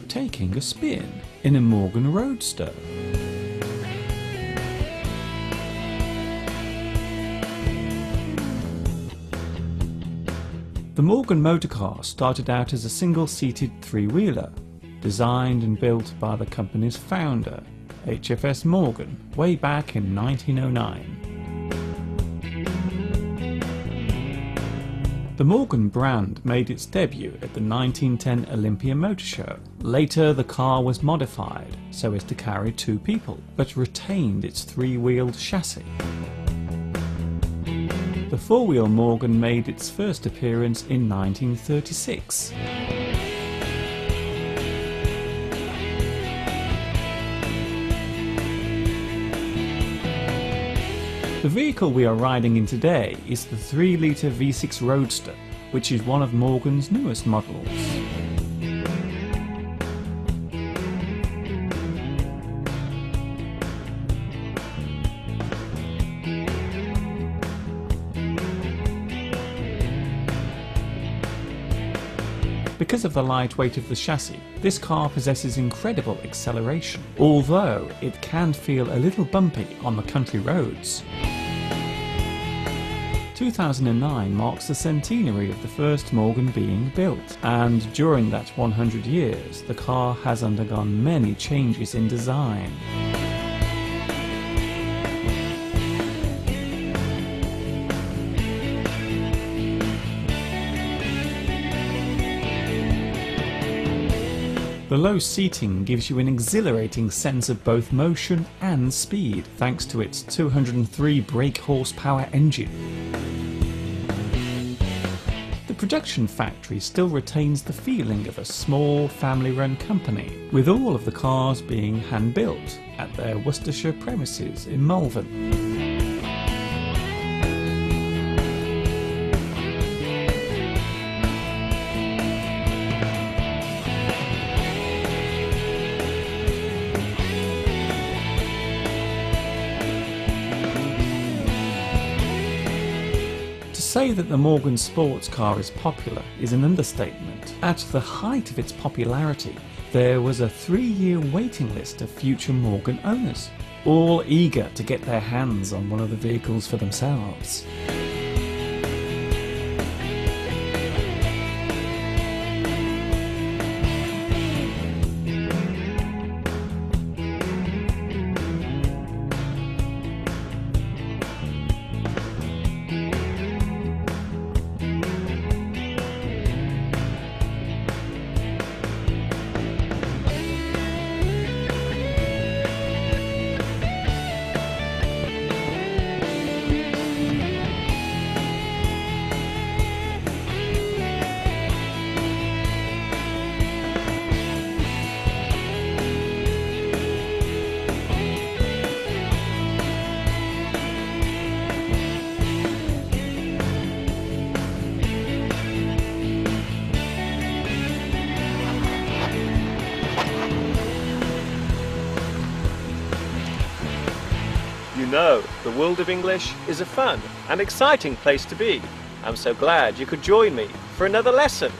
taking a spin in a Morgan Roadster. The Morgan motorcar started out as a single-seated three-wheeler, designed and built by the company's founder, HFS Morgan, way back in 1909. The Morgan brand made its debut at the 1910 Olympia Motor Show. Later the car was modified so as to carry two people, but retained its three-wheeled chassis. The four-wheel Morgan made its first appearance in 1936. The vehicle we are riding in today is the 3-litre V6 Roadster, which is one of Morgan's newest models. Because of the light weight of the chassis, this car possesses incredible acceleration, although it can feel a little bumpy on the country roads. 2009 marks the centenary of the first Morgan being built, and during that 100 years the car has undergone many changes in design. The low seating gives you an exhilarating sense of both motion and speed thanks to its 203 brake horsepower engine. The production factory still retains the feeling of a small family-run company, with all of the cars being hand-built at their Worcestershire premises in Malvern. To say that the Morgan sports car is popular is an understatement. At the height of its popularity, there was a 3-year waiting list of future Morgan owners, all eager to get their hands on one of the vehicles for themselves. You know, the world of English is a fun and exciting place to be. I'm so glad you could join me for another lesson.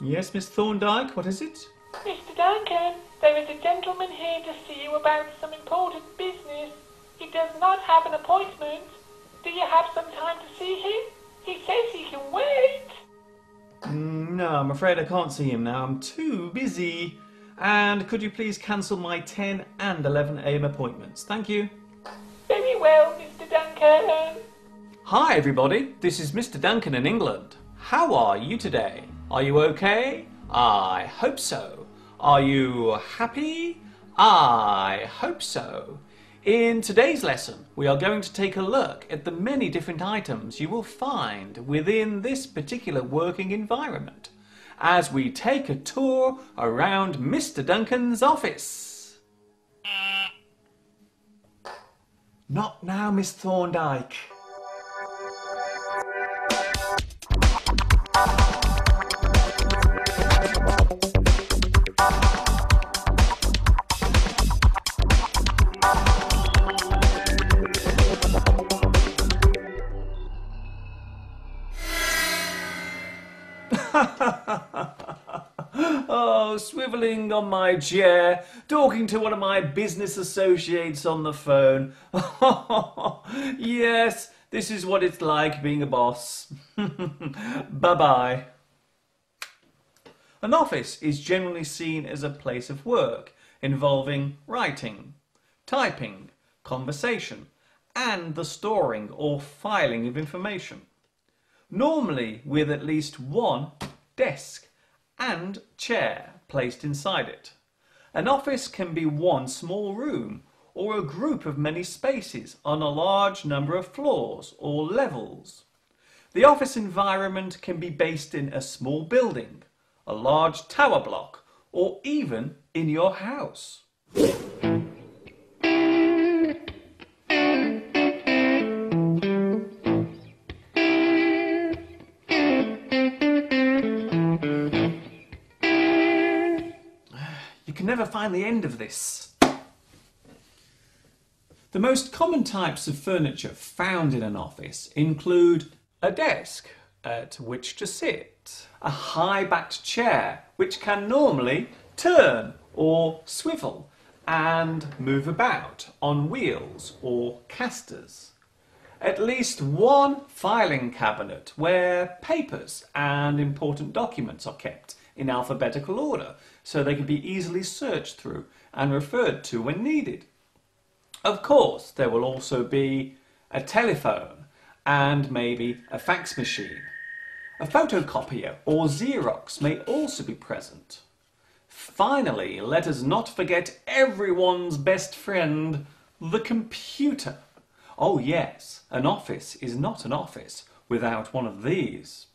Yes, Miss Thorndyke, what is it? Mr. Duncan, there is a gentleman here to see you about some important business. He have an appointment. Do you have some time to see him? He says he can wait. No, I'm afraid I can't see him now. I'm too busy. And could you please cancel my 10 and 11 a.m. appointments? Thank you. Very well, Mr. Duncan. Hi everybody, this is Mr. Duncan in England. How are you today? Are you okay? I hope so. Are you happy? I hope so. In today's lesson, we are going to take a look at the many different items you will find within this particular working environment as we take a tour around Mr. Duncan's office. Not now, Miss Thorndyke. Oh, swivelling on my chair, talking to one of my business associates on the phone. Yes, this is what it's like being a boss. Bye-bye. An office is generally seen as a place of work involving writing, typing, conversation, and the storing or filing of information. Normally with at least one desk and chair placed inside it. An office can be one small room or a group of many spaces on a large number of floors or levels. The office environment can be based in a small building, a large tower block, or even in your house. You can never find the end of this. The most common types of furniture found in an office include a desk at which to sit, a high-backed chair which can normally turn or swivel and move about on wheels or casters, at least one filing cabinet where papers and important documents are kept in alphabetical order so they can be easily searched through and referred to when needed. Of course, there will also be a telephone and maybe a fax machine. A photocopier or Xerox may also be present. Finally, let us not forget everyone's best friend, the computer. Oh yes, an office is not an office without one of these.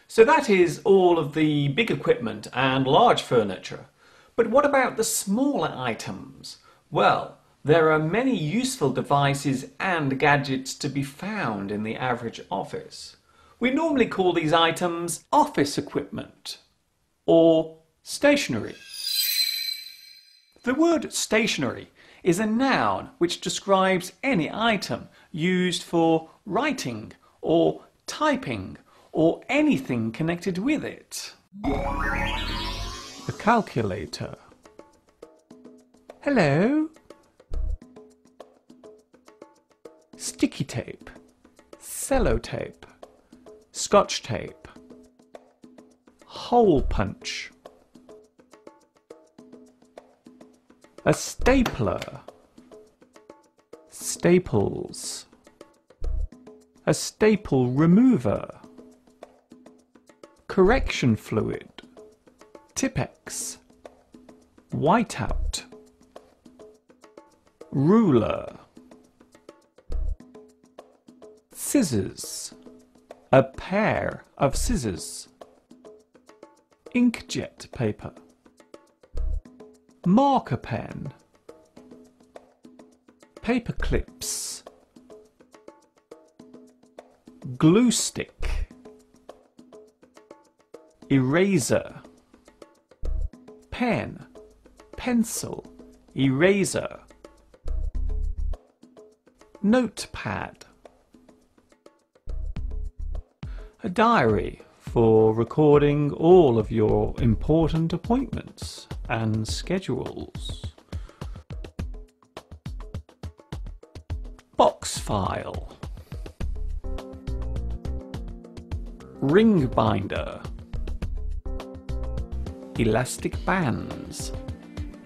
So that is all of the big equipment and large furniture. But what about the smaller items? Well, there are many useful devices and gadgets to be found in the average office. We normally call these items office equipment or stationery. The word stationery is a noun which describes any item used for writing or typing or anything connected with it. The calculator. Hello. Sticky tape, sellotape, scotch tape, hole punch, a stapler, staples, a staple remover, correction fluid, Tipp-Ex, whiteout, ruler, scissors, a pair of scissors, inkjet paper, marker pen, paper clips, glue stick, eraser, pen, pencil, eraser, notepad, a diary for recording all of your important appointments and schedules, box file, ring binder, elastic bands,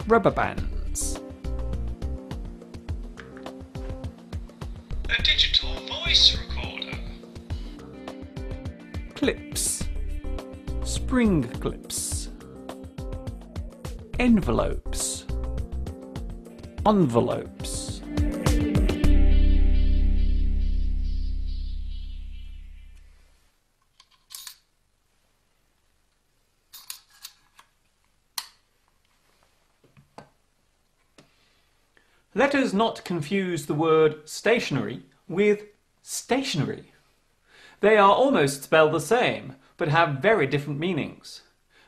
rubber bands, a digital voice recorder, clips, spring clips, envelopes, envelopes. Let us not confuse the word stationery with stationery. They are almost spelled the same, but have very different meanings.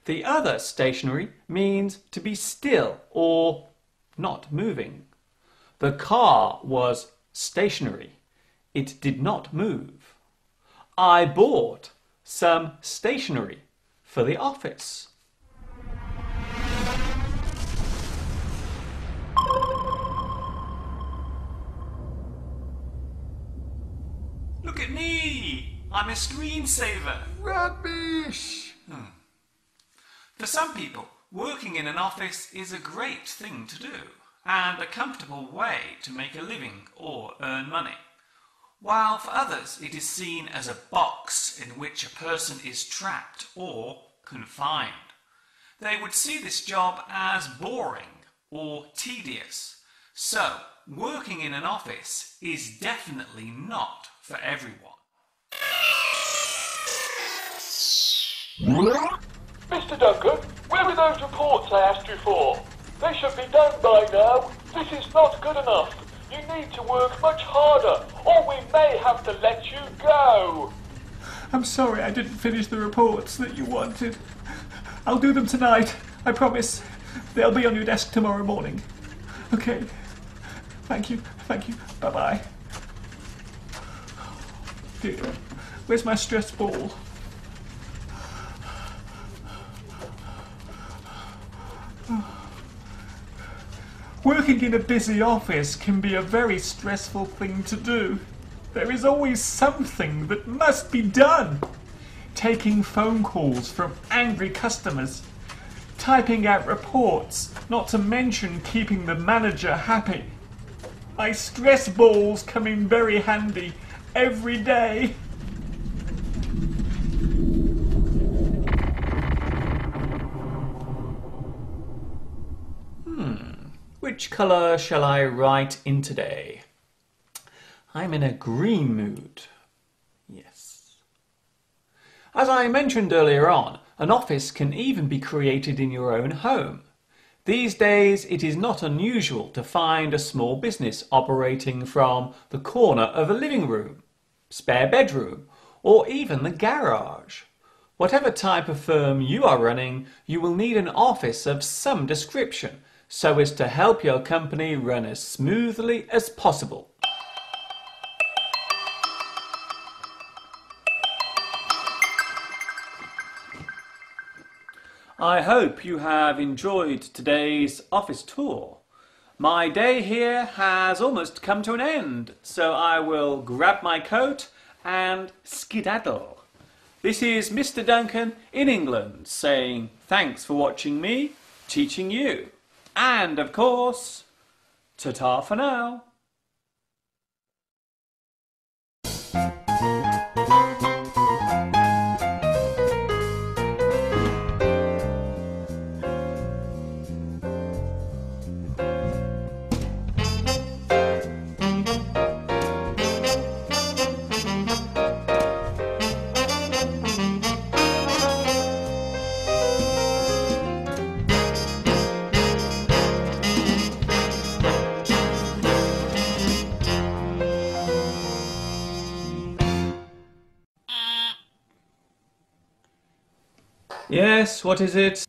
The other stationery means to be still or not moving. The car was stationary. It did not move. I bought some stationery for the office. Look at me! I'm a screensaver. Rubbish! For some people, working in an office is a great thing to do and a comfortable way to make a living or earn money, while for others it is seen as a box in which a person is trapped or confined. They would see this job as boring or tedious. So, working in an office is definitely not for everyone. Mr. Duncan, where are those reports I asked you for? They should be done by now. This is not good enough. You need to work much harder, or we may have to let you go. I'm sorry I didn't finish the reports that you wanted. I'll do them tonight, I promise. They'll be on your desk tomorrow morning. Okay. Thank you. Bye-bye. Dear, where's my stress ball? Working in a busy office can be a very stressful thing to do. There is always something that must be done. Taking phone calls from angry customers, typing out reports, not to mention keeping the manager happy. My stress balls come in very handy every day. Which colour shall I write in today? I'm in a green mood. Yes. As I mentioned earlier on, an office can even be created in your own home. These days it is not unusual to find a small business operating from the corner of a living room, spare bedroom, or even the garage. Whatever type of firm you are running, you will need an office of some description so as to help your company run as smoothly as possible. I hope you have enjoyed today's office tour. My day here has almost come to an end, so I will grab my coat and skedaddle. This is Mr. Duncan in England saying thanks for watching me, teaching you. And of course, ta-ta for now. Yes, what is it?